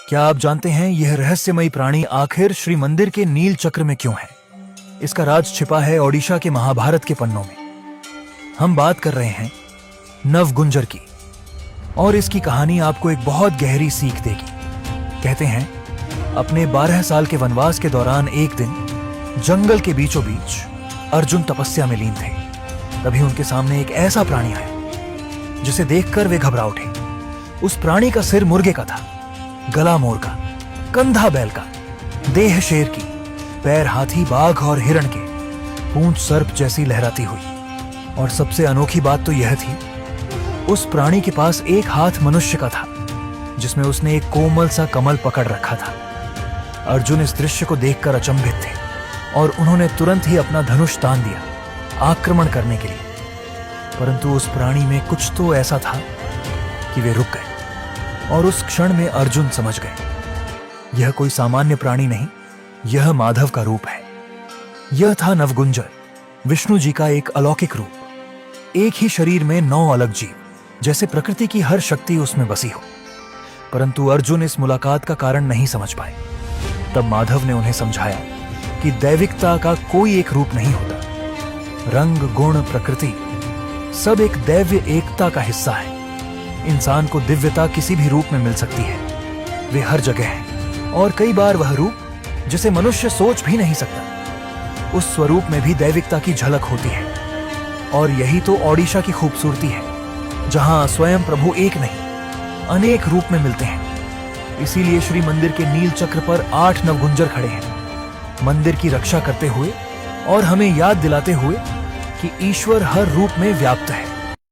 क्या आप जानते हैं यह रहस्यमयी प्राणी आखिर श्री मंदिर के नील चक्र में क्यों है? इसका राज छिपा है ओडिशा के महाभारत के पन्नों में। हम बात कर रहे हैं नवगुंजर की, और इसकी कहानी आपको एक बहुत गहरी सीख देगी। कहते हैं अपने 12 साल के वनवास के दौरान एक दिन जंगल के बीचों बीच अर्जुन तपस्या में लीन थे। तभी उनके सामने एक ऐसा प्राणी आया जिसे देखकर वे घबरा उठे। उस प्राणी का सिर मुर्गे का था, गला मोर का, कंधा बैल का, देह शेर की, पैर हाथी, बाघ और हिरण के, पूंछ सर्प जैसी लहराती हुई। और सबसे अनोखी बात तो यह थी, उस प्राणी के पास एक हाथ मनुष्य का था जिसमें उसने एक कोमल सा कमल पकड़ रखा था। अर्जुन इस दृश्य को देखकर अचंभित थे और उन्होंने तुरंत ही अपना धनुष तान दिया आक्रमण करने के लिए। परंतु उस प्राणी में कुछ तो ऐसा था कि वे रुक गए, और उस क्षण में अर्जुन समझ गए यह कोई सामान्य प्राणी नहीं, यह माधव का रूप है। यह था नवगुंजर, विष्णु जी का एक अलौकिक रूप। एक ही शरीर में 9 अलग जीव, जैसे प्रकृति की हर शक्ति उसमें बसी हो। परंतु अर्जुन इस मुलाकात का कारण नहीं समझ पाए। तब माधव ने उन्हें समझाया कि दैविकता का कोई एक रूप नहीं होता। रंग, गुण, प्रकृति सब एक दैव्य एकता का हिस्सा है। इंसान को दिव्यता किसी भी रूप में मिल सकती है, वे हर जगह है। और कई बार वह रूप जिसे मनुष्य सोच भी नहीं सकता, उस स्वरूप में भी दैविकता की झलक होती है। और यही तो ओडिशा की खूबसूरती है, जहां स्वयं प्रभु एक नहीं अनेक रूप में मिलते हैं। इसीलिए श्री मंदिर के नील चक्र पर 8 नवगुंजर खड़े हैं, मंदिर की रक्षा करते हुए और हमें याद दिलाते हुए कि ईश्वर हर रूप में व्याप्त है।